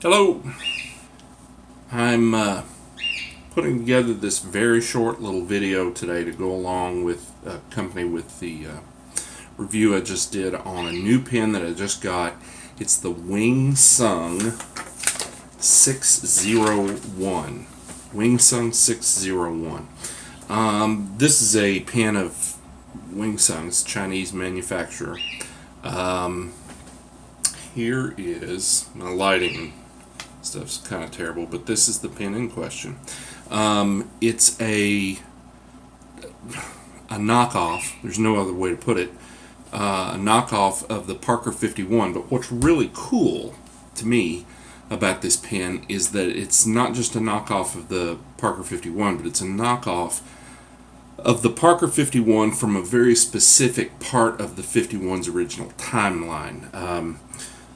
Hello. I'm putting together this very short little video today to go along with accompany with the review I just did on a new pen that I just got. It's the WingSung 601. WingSung 601. This is a pen of WingSung's Chinese manufacturer. Here is my lighting. Stuff's kind of terrible, but this is the pen in question. It's a knockoff. There's no other way to put it. A knockoff of the Parker 51. But what's really cool to me about this pen is that it's not just a knockoff of the Parker 51, but it's a knockoff of the Parker 51 from a very specific part of the 51's original timeline.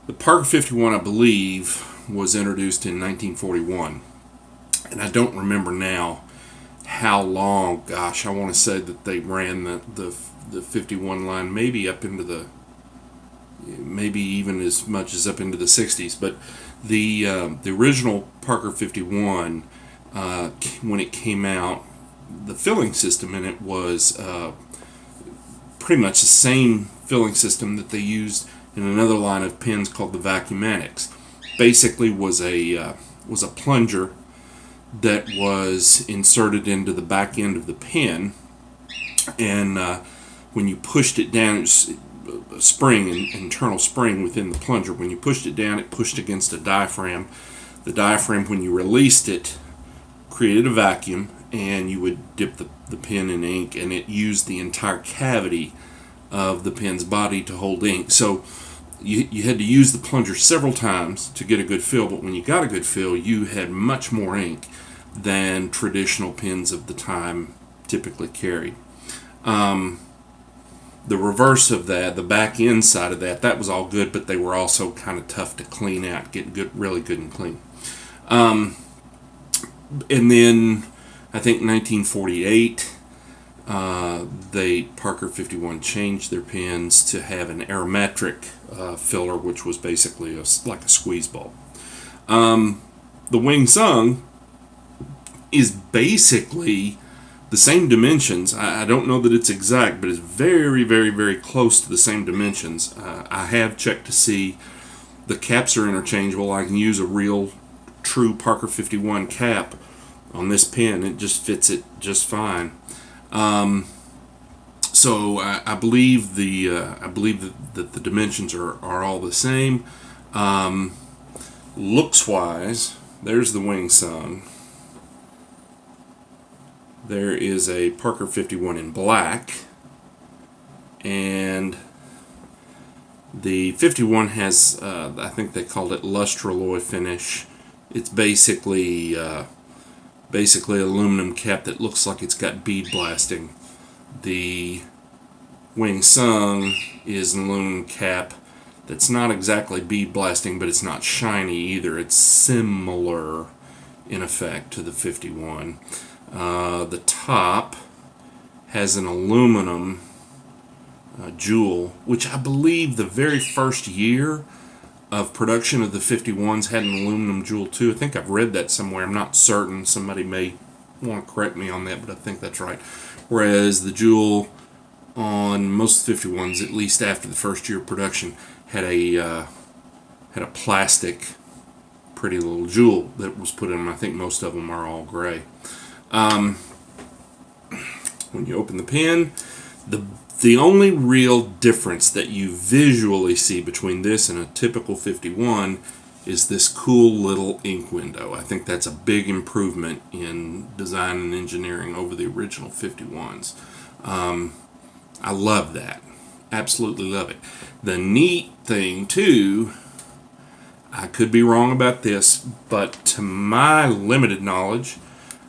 The Parker 51, I believe, was introduced in 1941, and I don't remember now how long. Gosh, I want to say that they ran the 51 line maybe up into maybe even as much as up into the 60s. But the original Parker 51, when it came out, the filling system in it was pretty much the same filling system that they used in another line of pens called the Vacuumatics. Basically was a plunger that was inserted into the back end of the pen, and when you pushed it down, it was a spring, an internal spring within the plunger. When you pushed it down, it pushed against a diaphragm. The diaphragm, when you released it, created a vacuum, and you would dip the pen in ink, and it used the entire cavity of the pen's body to hold ink. So you had to use the plunger several times to get a good fill, but when you got a good fill, you had much more ink than traditional pens of the time typically carried. The reverse of that, the back end side of that was all good, but they were also kind of tough to clean out, get really good and clean. And then I think 1948, Parker 51 changed their pens to have an aromatic filler, which was basically like a squeeze ball. The WingSung is basically the same dimensions. I don't know that it's exact, but it's very, very, very close to the same dimensions. I have checked to see the caps are interchangeable. I can use a real, true Parker 51 cap on this pen. It just fits it just fine. So I believe that the dimensions are all the same. Looks wise, there's the WingSung. There is a Parker 51 in black, and the 51 has I think they called it lustralloy finish. It's basically aluminum cap that looks like it's got bead blasting. The WingSung is an aluminum cap that's not exactly bead blasting, but it's not shiny either. It's similar in effect to the 51. The top has an aluminum jewel, which I believe the very first year of production of the 51s had an aluminum jewel too. I think I've read that somewhere. I'm not certain. Somebody may want to correct me on that, but I think that's right. Whereas the jewel on most 51s, at least after the first year of production, had a plastic, pretty little jewel that was put in them. I think most of them are all gray. When you open the pen, the only real difference that you visually see between this and a typical 51 is this cool little ink window. I think that's a big improvement in design and engineering over the original 51s. I love that. Absolutely love it. The neat thing, too, I could be wrong about this, but to my limited knowledge,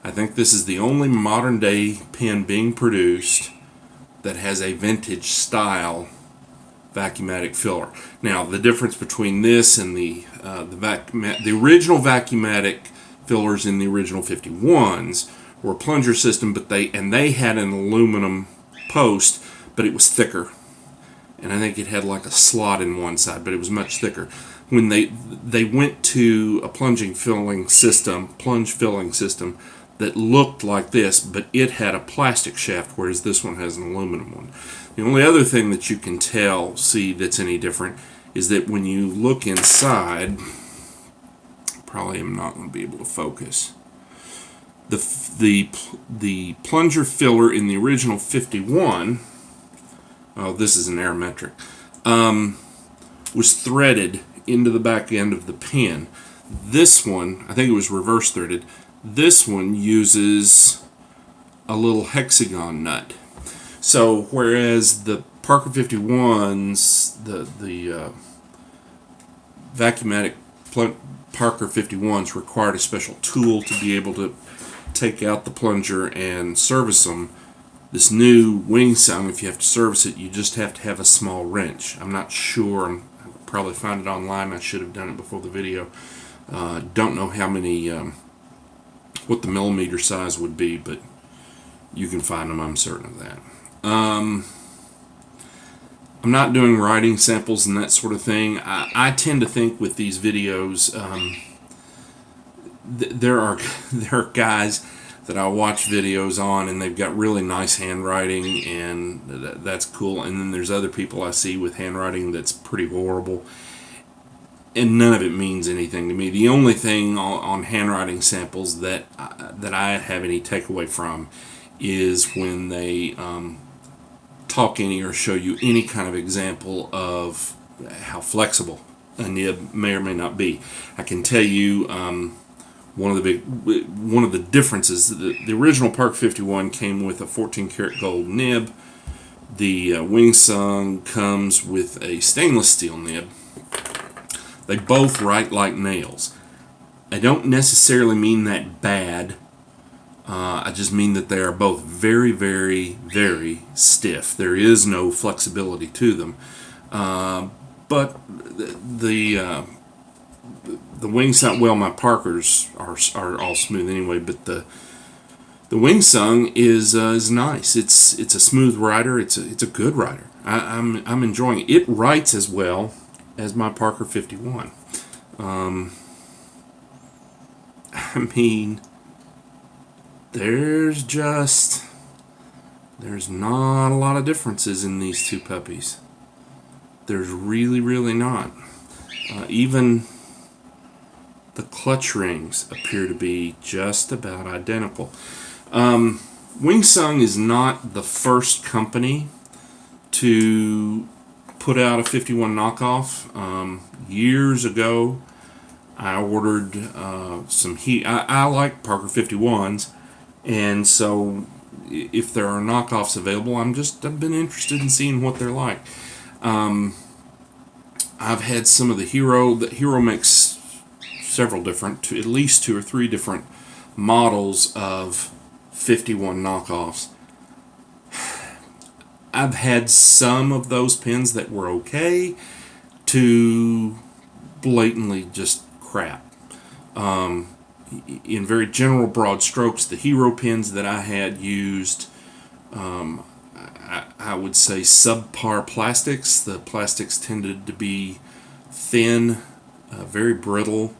I think this is the only modern day pen being produced that has a vintage style vacuumatic filler. Now, the difference between this and the original vacuumatic fillers in the original 51s were a plunger system, but they had an aluminum post, but it was thicker. and I think it had like a slot in one side, but it was much thicker. When they went to a plunge filling system that looked like this, but it had a plastic shaft, whereas this one has an aluminum one. The only other thing that you can see that's any different is that when you look inside, probably am not going to be able to focus. The plunger filler in the original 51, oh, this is an aerometric, was threaded into the back end of the pin. This one, I think it was reverse threaded. This one uses a little hexagon nut. So whereas the Parker 51s, the Vacuumatic Parker 51s required a special tool to be able to take out the plunger and service them, this new WingSung, if you have to service it, you just have to have a small wrench. I'm not sure. I'll probably find it online. I should have done it before the video. Don't know how many, what the millimeter size would be, but you can find them. I'm certain of that. I'm not doing writing samples and that sort of thing. I tend to think with these videos, there are guys that I watch videos on, and they've got really nice handwriting, and that's cool. And then there's other people I see with handwriting that's pretty horrible, and none of it means anything to me. The only thing on handwriting samples that I have any takeaway from is when they talk any or show you any kind of example of how flexible a nib may or may not be. I can tell you one of the differences. The original Park 51 came with a 14 karat gold nib. The WingSung comes with a stainless steel nib. They both write like nails. I don't necessarily mean that bad. I just mean that they are both very, very, very stiff. There is no flexibility to them. But the WingSung, well, my Parkers are all smooth anyway, but the WingSung is nice. It's a smooth writer. It's a good writer. I'm enjoying it. It writes as well as my Parker 51. I mean, there's not a lot of differences in these two puppies. There's really, really not. Even the clutch rings appear to be just about identical. WingSung is not the first company to put out a 51 knockoff. Years ago, I ordered some heat. I like Parker 51s, and so if there are knockoffs available, I've been interested in seeing what they're like. I've had some of the Hero. The Hero makes several different, at least 2 or 3 different models of 51 knockoffs. I've had some of those pins that were okay to blatantly just crap. In very general broad strokes, the Hero pins that I had used, I would say subpar plastics. The plastics tended to be thin, very brittle,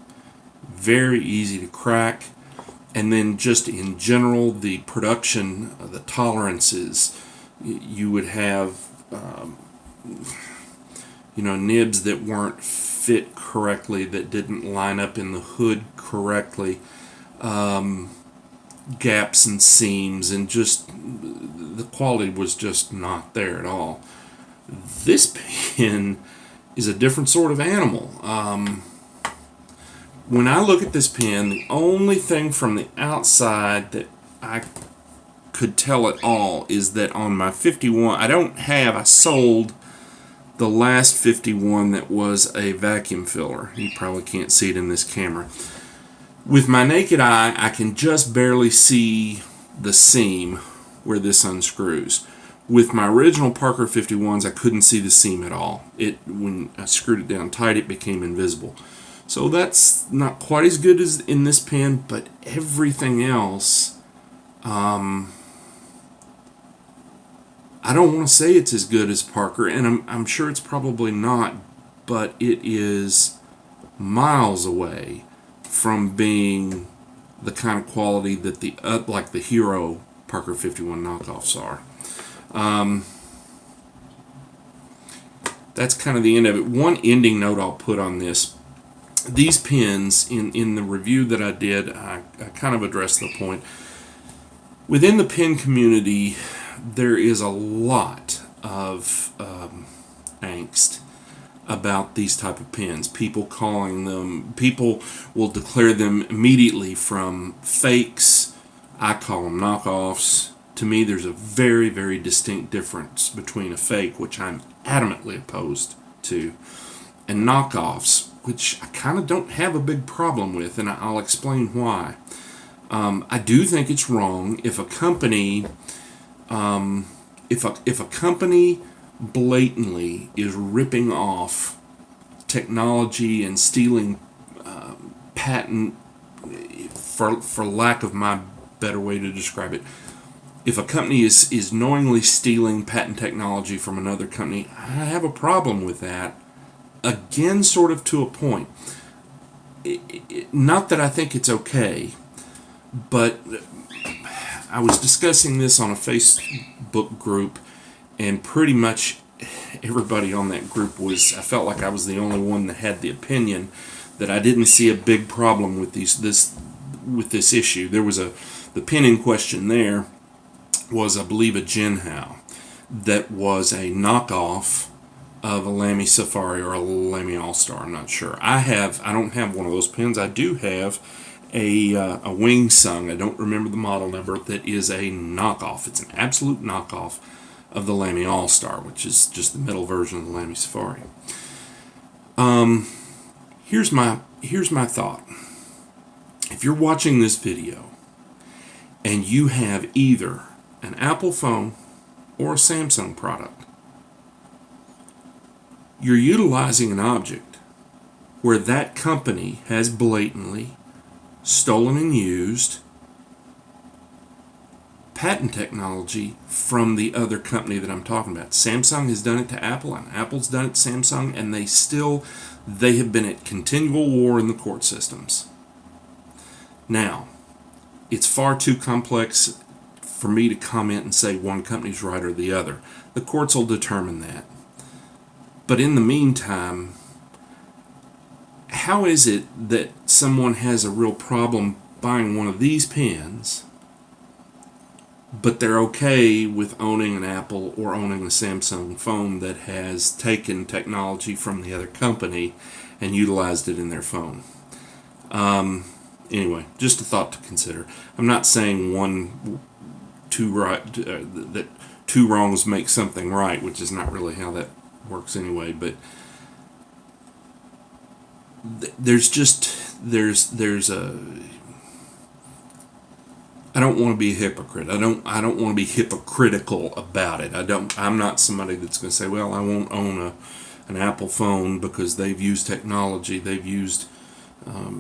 very easy to crack, and then just in general, the production, the tolerances, you would have nibs that weren't fit correctly, that didn't line up in the hood correctly, gaps and seams, and just the quality was just not there at all. This pin is a different sort of animal. When I look at this pin, the only thing from the outside that I could tell at all is that on my 51, I sold the last 51 that was a vacuum filler. You probably can't see it in this camera. With my naked eye, I can just barely see the seam where this unscrews. With my original Parker 51s, I couldn't see the seam at all. When I screwed it down tight, it became invisible. So that's not quite as good as in this pin, but everything else, I don't want to say it's as good as Parker, and I'm sure it's probably not, but it is miles away from being the kind of quality that the like the Hero Parker 51 knockoffs are. That's kind of the end of it. One ending note I'll put on this. These pins, in the review that I did, I kind of addressed the point. Within the pin community, there is a lot of angst about these type of pins. People will declare them immediately from fakes. I call them knockoffs. To me, there's a very, very distinct difference between a fake, which I'm adamantly opposed to, and knockoffs, which I kind of don't have a big problem with, and I'll explain why. I do think it's wrong if a company, if a company blatantly is ripping off technology and stealing patent, for lack of my better way to describe it. If a company is knowingly stealing patent technology from another company, I have a problem with that. Again, sort of to a point. Not that I think it's okay, but I was discussing this on a Facebook group, and pretty much everybody on that group I felt like I was the only one that had the opinion that I didn't see a big problem with this issue. There was the pin in question there was, I believe, a Jinhao that was a knockoff of a Lamy Safari or a Lamy All-Star. I'm not sure. I don't have one of those pins. I do have a WingSung. I don't remember the model number. That is a knockoff. It's an absolute knockoff of the Lamy All-Star, which is just the metal version of the Lamy Safari. Here's my thought. If you're watching this video and you have either an Apple phone or a Samsung product, you're utilizing an object where that company has blatantly stolen and used patent technology from the other company that I'm talking about. Samsung has done it to Apple, and Apple's done it to Samsung, and they have been at continual war in the court systems. Now, it's far too complex for me to comment and say one company's right or the other. The courts will determine that. But in the meantime, how is it that someone has a real problem buying one of these pens, but they're okay with owning an Apple or owning a Samsung phone that has taken technology from the other company and utilized it in their phone? Anyway, just a thought to consider. I'm not saying that two wrongs make something right, which is not really how that works anyway, but there's a I don't want to be a hypocrite. I don't want to be hypocritical about it. I'm not somebody that's going to say, well, I won't own an Apple phone because they've used technology. They've used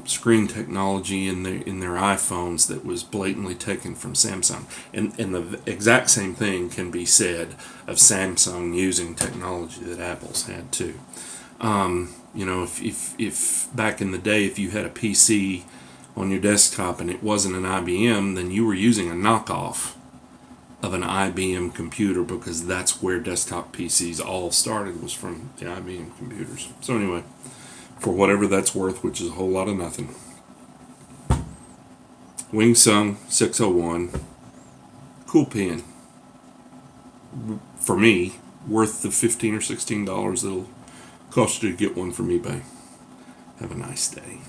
screen technology in their iPhones that was blatantly taken from Samsung. And the exact same thing can be said of Samsung using technology that Apple's had too. If back in the day, if you had a PC on your desktop and it wasn't an IBM, then you were using a knockoff of an IBM computer, because that's where desktop PCs all started, was from the IBM computers. So anyway, for whatever that's worth, which is a whole lot of nothing. WingSung 601, cool pen. For me, worth the $15 or $16 it'll cost you to get one from eBay. Have a nice day.